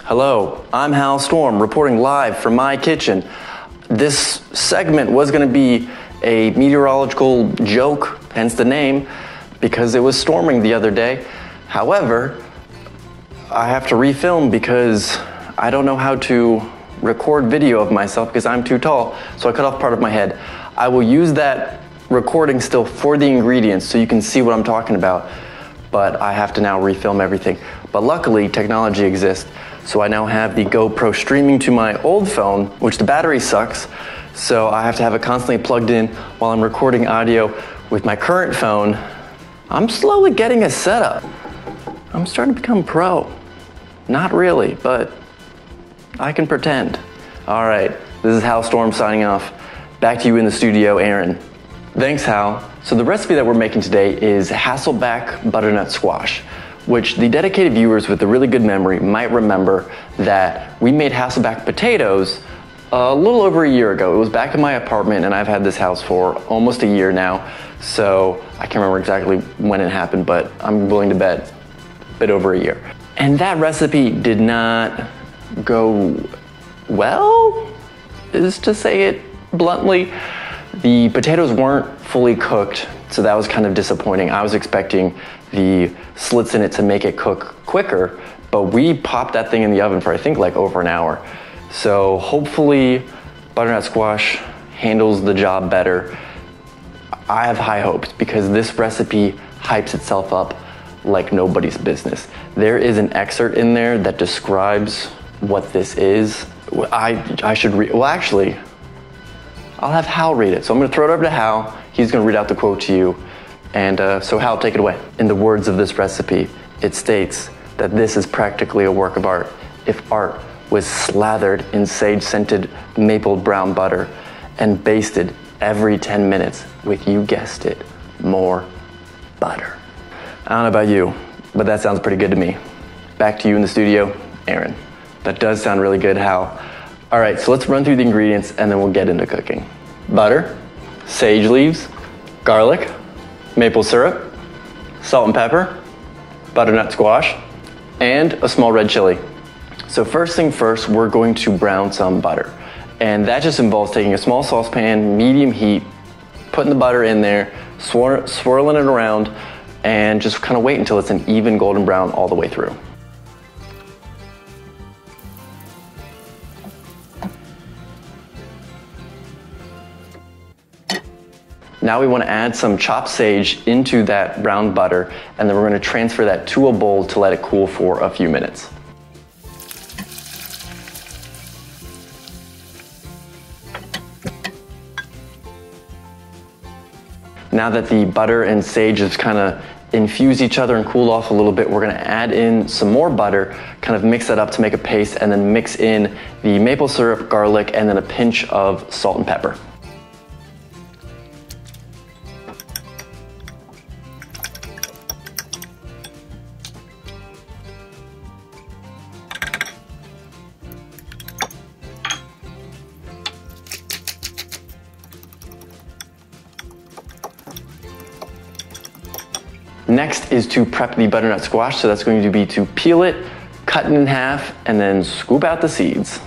Hello, I'm Hal Storm, reporting live from my kitchen. This segment was going to be a meteorological joke, hence the name, because it was storming the other day. However, I have to refilm because I don't know how to record video of myself because I'm too tall, so I cut off part of my head. I will use that recording still for the ingredients so you can see what I'm talking about, but I have to now refilm everything. But luckily, technology exists. So I now have the GoPro streaming to my old phone, which the battery sucks. So I have to have it constantly plugged in while I'm recording audio with my current phone. I'm slowly getting a setup. I'm starting to become pro. Not really, but I can pretend. All right, this is Hal Storm signing off. Back to you in the studio, Aaron. Thanks, Hal. So the recipe that we're making today is Hasselback butternut squash, which the dedicated viewers with a really good memory might remember that we made Hasselback potatoes a little over a year ago. It was back in my apartment and I've had this house for almost a year now, so I can't remember exactly when it happened, but I'm willing to bet a bit over a year. And that recipe did not go well, is to say it bluntly. The potatoes weren't fully cooked, so that was kind of disappointing. I was expecting the slits in it to make it cook quicker, but we popped that thing in the oven for I think like over an hour. So hopefully butternut squash handles the job better. I have high hopes because this recipe hypes itself up like nobody's business. There is an excerpt in there that describes what this is. I should read, well actually, I'll have Hal read it. So I'm gonna throw it over to Hal. He's gonna read out the quote to you. And so Hal, take it away. In the words of this recipe, it states that this is practically a work of art. If art was slathered in sage-scented maple brown butter and basted every 10 minutes with, you guessed it, more butter. I don't know about you, but that sounds pretty good to me. Back to you in the studio, Aaron. That does sound really good, Hal. All right, so let's run through the ingredients and then we'll get into cooking. Butter, sage leaves, garlic, maple syrup, salt and pepper, butternut squash, and a small red chili. So first thing first, we're going to brown some butter. And that just involves taking a small saucepan, medium heat, putting the butter in there, swirling it around, and just kind of wait until it's an even golden brown all the way through. Now we want to add some chopped sage into that browned butter, and then we're going to transfer that to a bowl to let it cool for a few minutes. Now that the butter and sage has kind of infused each other and cooled off a little bit, we're going to add in some more butter, kind of mix that up to make a paste, and then mix in the maple syrup, garlic, and then a pinch of salt and pepper. Next is to prep the butternut squash, so that's going to be to peel it, cut it in half, and then scoop out the seeds.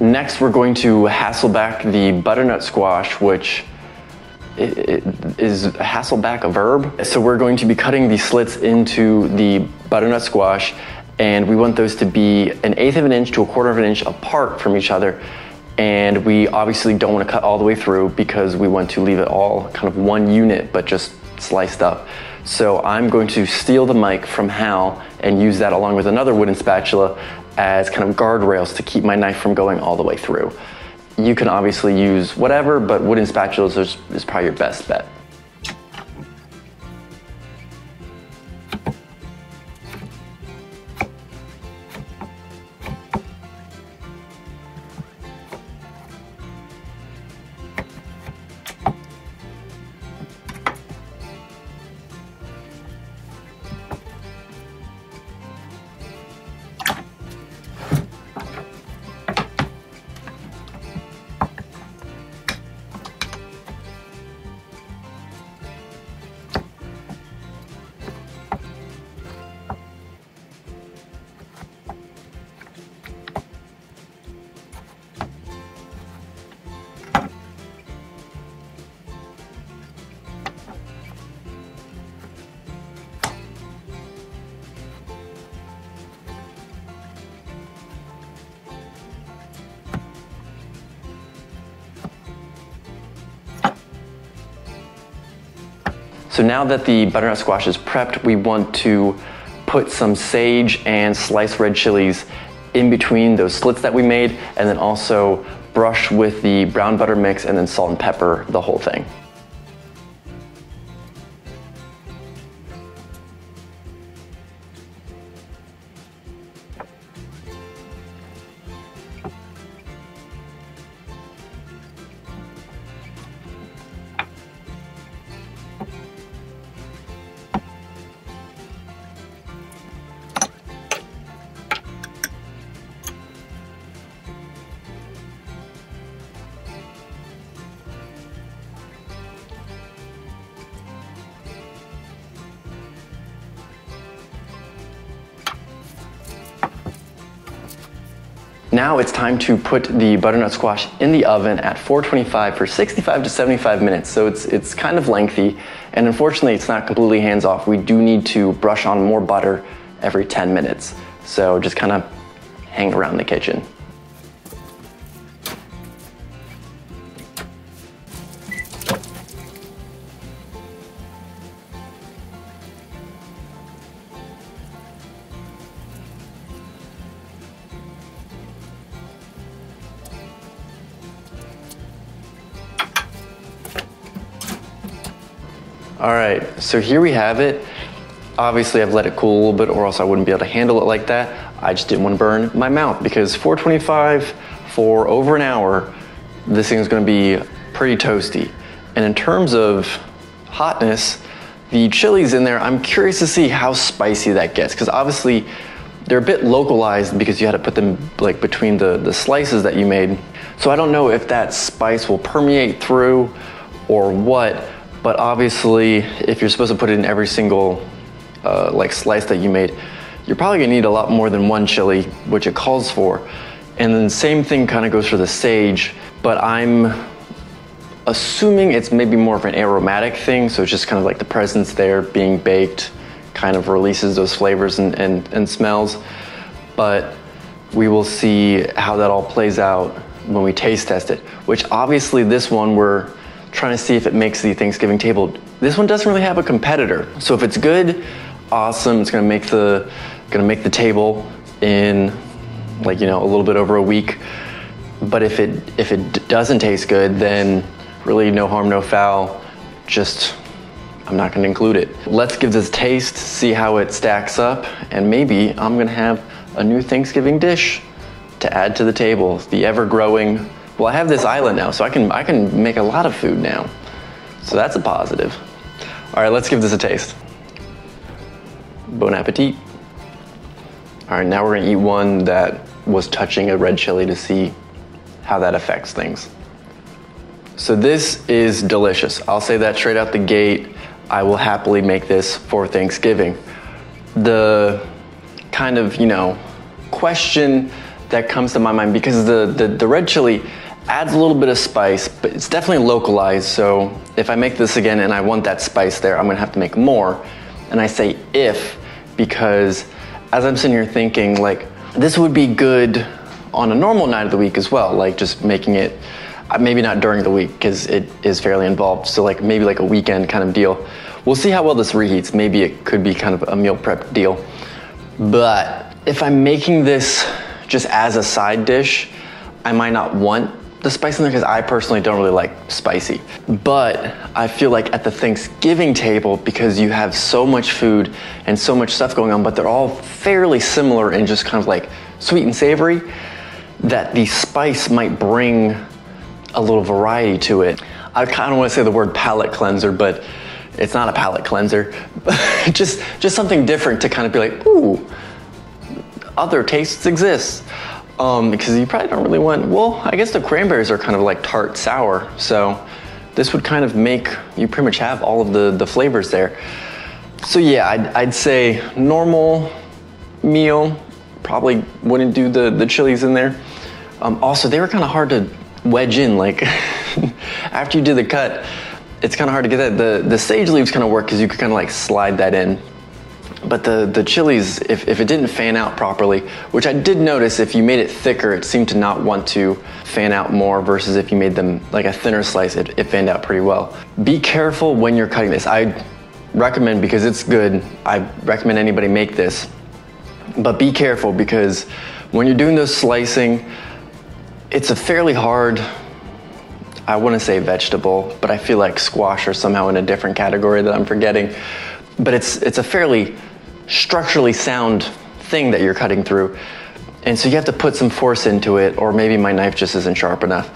Next, we're going to Hasselback the butternut squash, which is Hasselback a verb? So we're going to be cutting the slits into the butternut squash, and we want those to be 1/8 of an inch to 1/4 of an inch apart from each other. And we obviously don't want to cut all the way through because we want to leave it all kind of one unit, but just sliced up. So I'm going to steal the mic from Hal and use that along with another wooden spatula as kind of guardrails to keep my knife from going all the way through. You can obviously use whatever, but wooden spatulas is probably your best bet. So now that the butternut squash is prepped, we want to put some sage and sliced red chilies in between those slits that we made, and then also brush with the brown butter mix and then salt and pepper the whole thing. Now it's time to put the butternut squash in the oven at 425 for 65 to 75 minutes. So it's kind of lengthy, and unfortunately it's not completely hands-off. We do need to brush on more butter every 10 minutes. So just kind of hang around the kitchen. All right, so here we have it. Obviously I've let it cool a little bit or else I wouldn't be able to handle it like that. I just didn't want to burn my mouth because 425 for over an hour, this thing's gonna be pretty toasty. And in terms of hotness, the chilies in there, I'm curious to see how spicy that gets, because obviously they're a bit localized because you had to put them like between the slices that you made. So I don't know if that spice will permeate through or what. But obviously, if you're supposed to put it in every single like slice that you made, you're probably gonna need a lot more than one chili, which it calls for. And then same thing kind of goes for the sage, but I'm assuming it's maybe more of an aromatic thing, so it's just kind of like the presence there being baked kind of releases those flavors and smells. But we will see how that all plays out when we taste test it, which obviously this one we're trying to see if it makes the Thanksgiving table. This one doesn't really have a competitor. So if it's good, awesome. It's gonna make the table in like, you know, a little bit over a week. But if it doesn't taste good, then really no harm, no foul. Just, I'm not gonna include it. Let's give this a taste, see how it stacks up, and maybe I'm gonna have a new Thanksgiving dish to add to the table. The ever-growing, well, I have this island now, so I can make a lot of food now. So that's a positive. All right, let's give this a taste. Bon appetit. All right, now we're gonna eat one that was touching a red chili to see how that affects things. So this is delicious. I'll say that straight out the gate. I will happily make this for Thanksgiving. The kind of, you know, question that comes to my mind, because the red chili adds a little bit of spice, but it's definitely localized. So if I make this again and I want that spice there, I'm gonna have to make more. And I say if, because as I'm sitting here thinking, like, this would be good on a normal night of the week as well, like just making it, maybe not during the week because it is fairly involved. So like maybe like a weekend kind of deal. We'll see how well this reheats. Maybe it could be kind of a meal prep deal. But if I'm making this just as a side dish, I might not want the spice in there because I personally don't really like spicy. But I feel like at the Thanksgiving table, because you have so much food and so much stuff going on, but they're all fairly similar and just kind of like sweet and savory, that the spice might bring a little variety to it. I kind of want to say the word palate cleanser, but it's not a palate cleanser. just something different to kind of be like, ooh, other tastes exist. Because you probably don't really want, well, I guess the cranberries are kind of like tart sour, so this would kind of make, you pretty much have all of the flavors there. So yeah, I'd say normal meal, probably wouldn't do the chilies in there. Also, they were kind of hard to wedge in, like after you do the cut, it's kind of hard to get that. The sage leaves kind of work because you could kind of like slide that in. But the chilies, if it didn't fan out properly, which I did notice, if you made it thicker, it seemed to not want to fan out more versus if you made them like a thinner slice, it fanned out pretty well. Be careful when you're cutting this. I recommend, because it's good, I recommend anybody make this, but be careful because when you're doing those slicing, it's a fairly hard, I wouldn't say vegetable, but I feel like squash or somehow in a different category that I'm forgetting. But it's a fairly structurally sound thing that you're cutting through. And so you have to put some force into it, or maybe my knife just isn't sharp enough.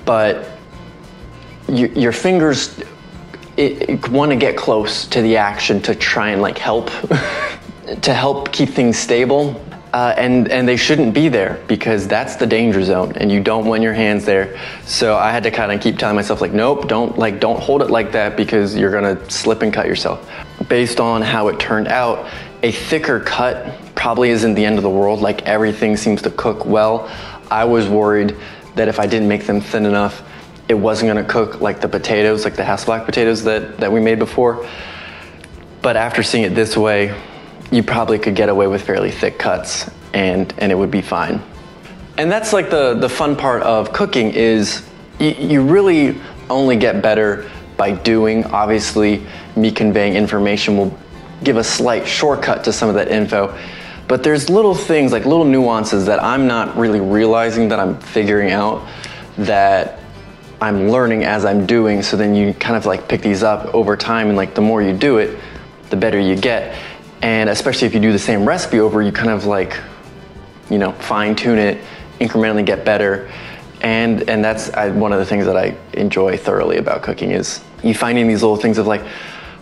But your fingers want to get close to the action to try and like help, to help keep things stable. And they shouldn't be there because that's the danger zone and you don't want your hands there. So I had to kind of keep telling myself like, nope, don't hold it like that because you're gonna slip and cut yourself. Based on how it turned out, a thicker cut probably isn't the end of the world. Like everything seems to cook well. I was worried that if I didn't make them thin enough, it wasn't gonna cook like the potatoes, like the Hasselback potatoes that we made before. But after seeing it this way, you probably could get away with fairly thick cuts and it would be fine. And that's like the fun part of cooking is you really only get better by doing. Obviously, me conveying information will give a slight shortcut to some of that info, but there's little things, like little nuances that I'm not really realizing that I'm figuring out, that I'm learning as I'm doing. So then you kind of like pick these up over time, and like the more you do it, the better you get. And especially if you do the same recipe over, you kind of like, you know, fine tune it, incrementally get better. And that's one of the things that I enjoy thoroughly about cooking is you finding these little things of like,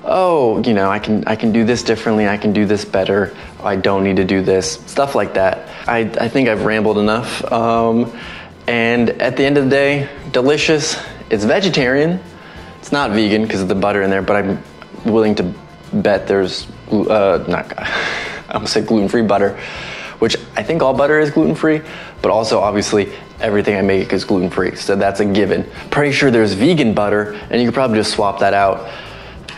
oh, you know, I can do this differently, I can do this better, I don't need to do this, stuff like that. I think I've rambled enough. And at the end of the day, delicious. It's vegetarian. It's not vegan because of the butter in there, but I'm willing to bet there's I almost said gluten-free butter, which I think all butter is gluten-free, but also obviously everything I make is gluten-free, so that's a given. Pretty sure there's vegan butter, and you could probably just swap that out,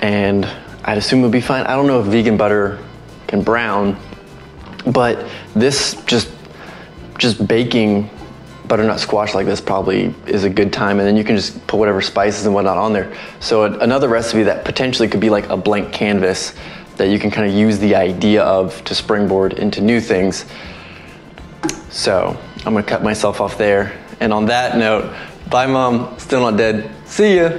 and I'd assume it would be fine. I don't know if vegan butter can brown, but this just baking butternut squash like this probably is a good time, and then you can just put whatever spices and whatnot on there. So another recipe that potentially could be like a blank canvas that you can kind of use the idea of to springboard into new things. So I'm gonna cut myself off there. And on that note, bye Mom, still not dead. See ya.